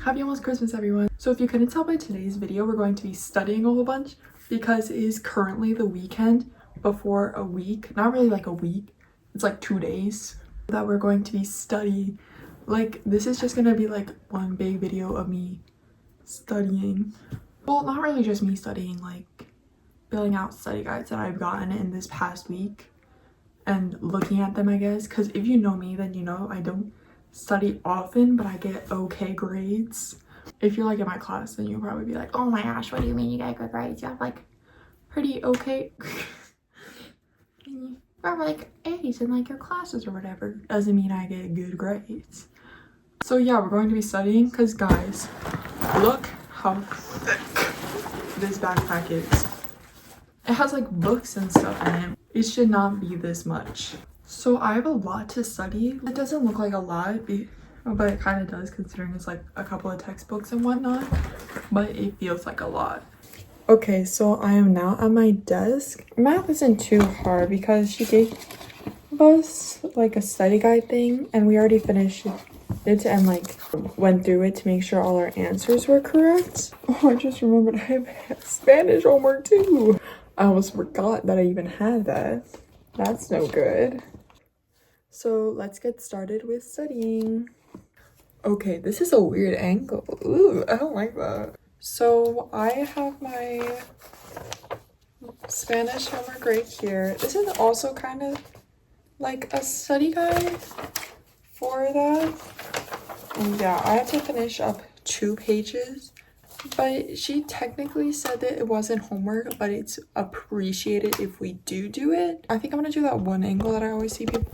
Happy almost Christmas, everyone. So if you couldn't tell by today's video, we're going to be studying a whole bunch because it is currently the weekend before a week, not really like a week, it's like 2 days that we're going to be studying. Like, this is just gonna be like one big video of me studying. Well, not really just me studying, like filling out study guides that I've gotten in this past week and looking at them, I guess, because if you know me, then you know I don't study often, but I get okay grades. If you're like in my class, then you'll probably be like, oh my gosh, what do you mean you get good grades? You have like pretty okay or like A's in like your classes or whatever. Doesn't mean I get good grades. So yeah, we're going to be studying because guys, look how thick this backpack is. It has like books and stuff in it. It should not be this much. So I have a lot to study. It doesn't look like a lot, but it kind of does considering it's like a couple of textbooks and whatnot, but it feels like a lot. Okay, so I am now at my desk. Math isn't too hard because she gave us like a study guide thing and we already finished it and like went through it to make sure all our answers were correct. Oh, I just remembered I have Spanish homework too. I almost forgot that I even had that. That's no good. So let's get started with studying. Okay, this is a weird angle. Ooh, I don't like that. So I have my Spanish homework right here. This is also kind of like a study guide for that. And yeah, I have to finish up 2 pages, but she technically said that it wasn't homework, but it's appreciated if we do it. I think I'm gonna do that one angle that I always see people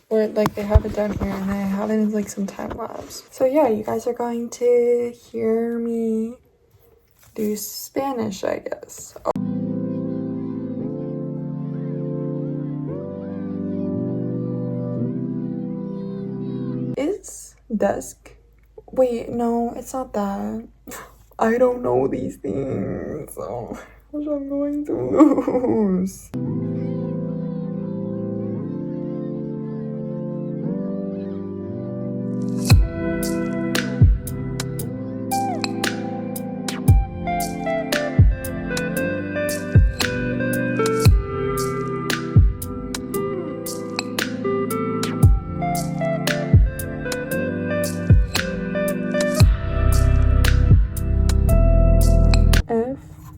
where like they have it down here and they have it in like some time lapse. So yeah, you guys are going to hear me do Spanish, I guess. Oh. Is desk? Wait, no, it's not that. I don't know these things. Oh, which I'm going to lose.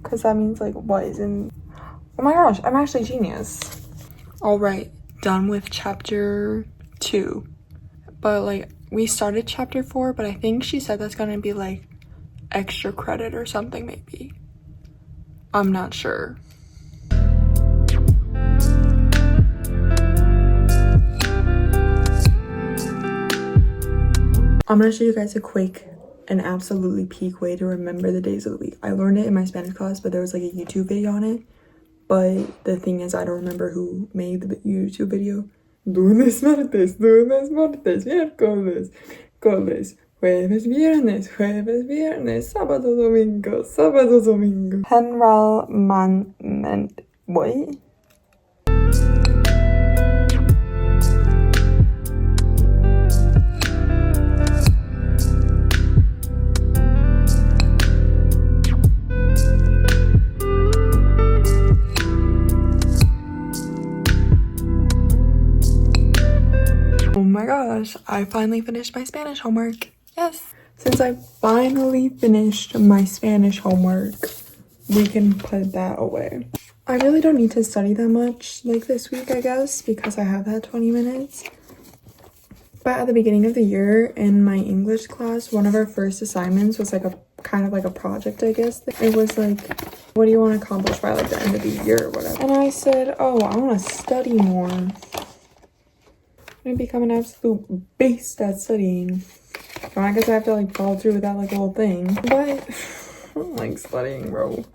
Because that means like what is in. Oh my gosh, I'm actually genius. All right, done with chapter 2, but like we started chapter 4, but I think she said that's gonna be like extra credit or something, maybe. I'm not sure. I'm gonna show you guys a quick and absolutely peak way to remember the days of the week. I learned it in my Spanish class, but there was like a YouTube video on it. But the thing is, I don't remember who made the YouTube video. Lunes, martes, miércoles, jueves, viernes, sábado, domingo. Generalmente, what? Oh my gosh, I finally finished my Spanish homework. Yes. Since I finally finished my Spanish homework, we can put that away. I really don't need to study that much like this week, I guess, because I have that 20 minutes. But at the beginning of the year in my English class, one of our first assignments was like a kind of like a project, I guess. It was like, what do you want to accomplish by like the end of the year or whatever? And I said, oh, I want to study more. I'm gonna become an absolute beast at studying. Well, I guess I have to like follow through with that like whole thing. But I don't like studying, bro.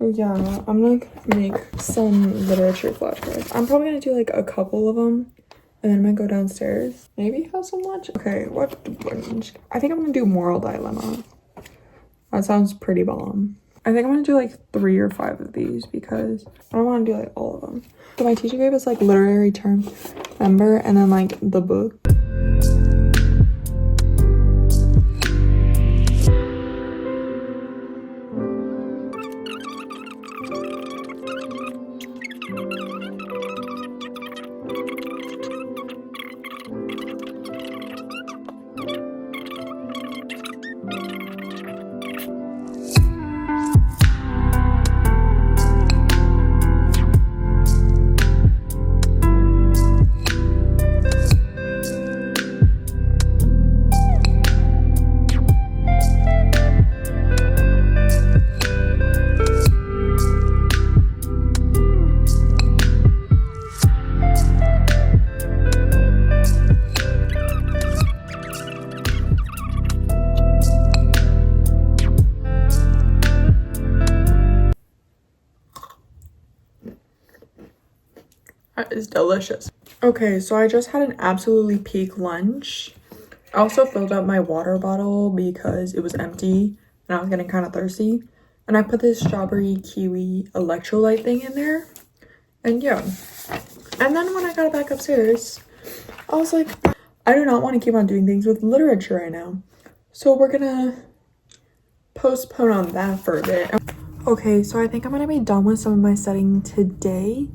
Yeah, I'm gonna make some literature flashcards. I'm probably gonna do like a couple of them. And then I'm gonna go downstairs. Maybe have some lunch. Okay, what? I think I'm gonna do moral dilemma. That sounds pretty bomb. I think I'm gonna do like 3 or 5 of these because I don't want to do like all of them. So my teacher gave us like literary term, remember, and then like the book. that is delicious. Okay, so I just had an absolutely peak lunch. I also filled up my water bottle because it was empty and I was getting kind of thirsty. And I put this strawberry kiwi electrolyte thing in there. And yeah. And then when I got back upstairs, I was like, I do not want to keep on doing things with literature right now. So we're gonna postpone on that for a bit. Okay, so I think I'm gonna be done with some of my studying today.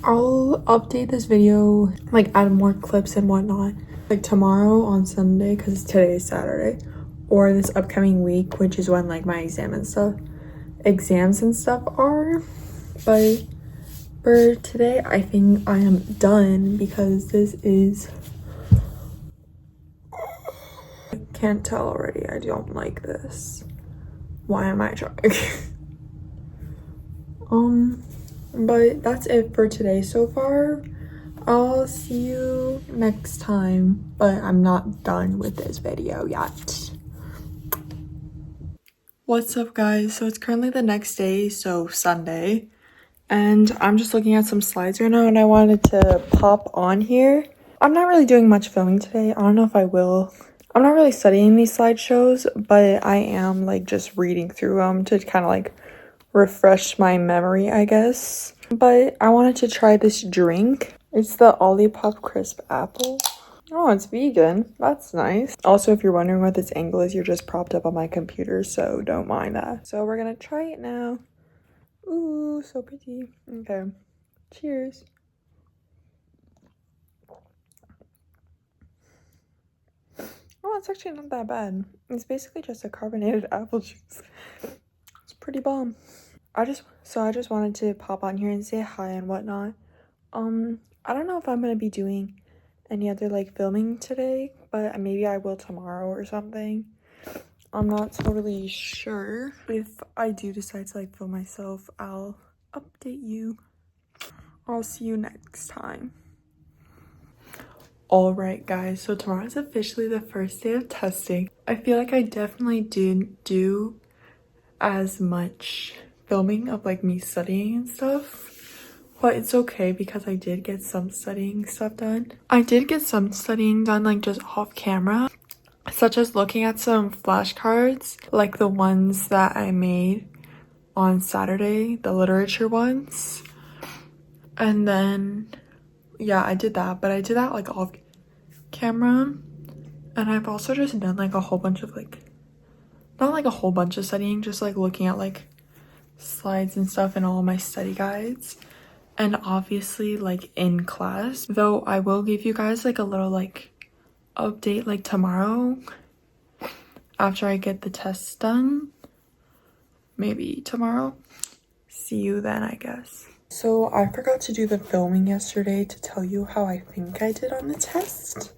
I'll update this video, like add more clips and whatnot, like tomorrow on Sunday, because today is Saturday, or this upcoming week, which is when like my exams and stuff are. But for today, I think I am done because this is, I can't tell already, I don't like this. Why am I trying? But that's it for today so far. I'll see you next time, but I'm not done with this video yet. What's up, guys? So it's currently the next day, so Sunday, and I'm just looking at some slides right now, and I wanted to pop on here. I'm not really doing much filming today. I don't know if I will. I'm not really studying these slideshows, but I am like just reading through them to kind of like refresh my memory, I guess. But I wanted to try this drink. It's the Olipop Crisp Apple. Oh, it's vegan. That's nice. Also, if you're wondering what this angle is, you're just propped up on my computer, so don't mind that. So we're gonna try it now. Ooh, so pretty. Okay. Cheers. Oh, it's actually not that bad. It's basically just a carbonated apple juice. It's pretty bomb. I just wanted to pop on here and say hi and whatnot. I don't know if I'm gonna be doing any other like filming today, but maybe I will tomorrow or something. I'm not totally sure. If I do decide to like film myself, I'll update you. I'll see you next time. All right, guys, so tomorrow's officially the first day of testing. I feel like I definitely didn't do as much filming of like me studying and stuff, but it's okay because I did get some studying stuff done. I did get some studying done like just off camera, such as looking at some flashcards like the ones that I made on Saturday, the literature ones. And then yeah, I did that, but I did that like off camera. And I've also just done like a whole bunch of like, not like a whole bunch of studying, just like looking at like slides and stuff in all my study guides, and obviously like in class, though I will give you guys like a little like update like tomorrow after I get the tests done. Maybe tomorrow. See you then, I guess. So I forgot to do the filming yesterday to tell you how I think I did on the test,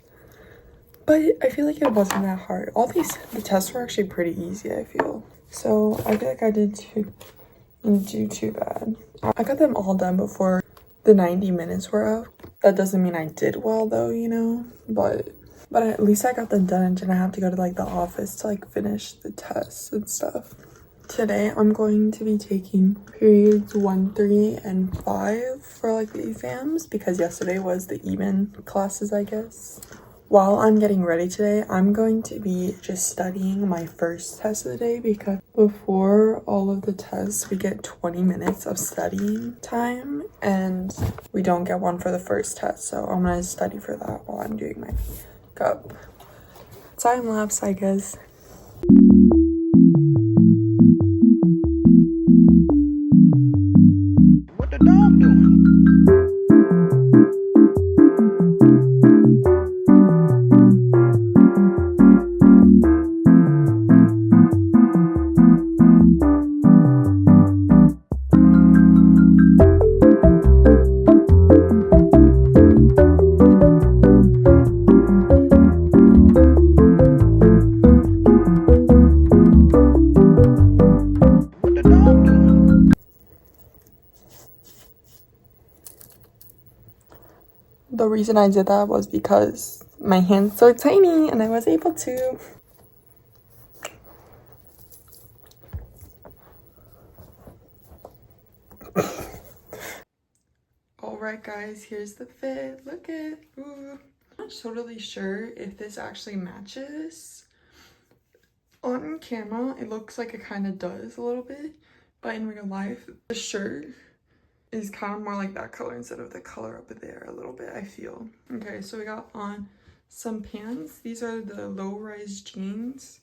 but I feel like it wasn't that hard. The tests were actually pretty easy, I feel. So I feel like I didn't do too bad. I got them all done before the 90 minutes were up. That doesn't mean I did well though, you know, but at least I got them done and didn't have to go to like the office to like finish the tests and stuff. Today I'm going to be taking periods 1, 3, and 5 for like the exams because yesterday was the even classes, I guess. While I'm getting ready today, I'm going to be just studying my first test of the day because before all of the tests, we get 20 minutes of studying time and we don't get one for the first test. So I'm going to study for that while I'm doing my makeup. Time lapse, I guess. What the dog doing? What the dog doing? The reason I did that was because my hand's so tiny and I was able to. All Alright guys, here's the fit. Look at, ooh. I'm not totally sure if this actually matches. On camera, it looks like it kind of does a little bit, but in real life, the shirt is kind of more like that color instead of the color up there a little bit, I feel. Okay, so we got on some pants. These are the low-rise jeans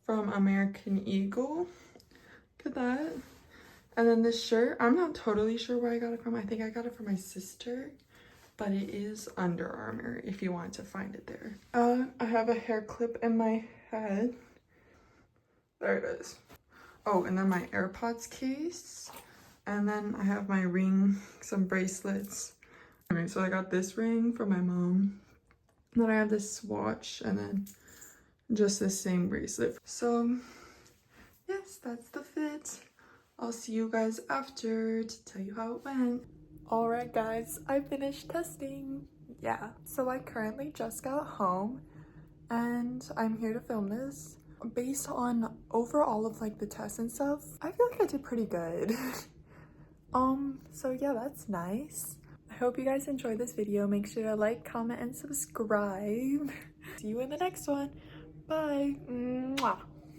from American Eagle. Look at that. And then this shirt, I'm not totally sure where I got it from. I think I got it from my sister, but it is Under Armour if you want to find it there. I have a hair clip in my head. There it is. Oh, and then my AirPods case. And then I have my ring, some bracelets. Okay, so I got this ring from my mom. And then I have this watch and then just the same bracelet. So, yes, that's the fit. I'll see you guys after to tell you how it went. Alright guys, I finished testing. Yeah, so I currently just got home and I'm here to film this. Based on overall of like the tests and stuff, I feel like I did pretty good. So yeah, that's nice. I hope you guys enjoyed this video. Make sure to like, comment, and subscribe. See you in the next one. Bye. Mwah.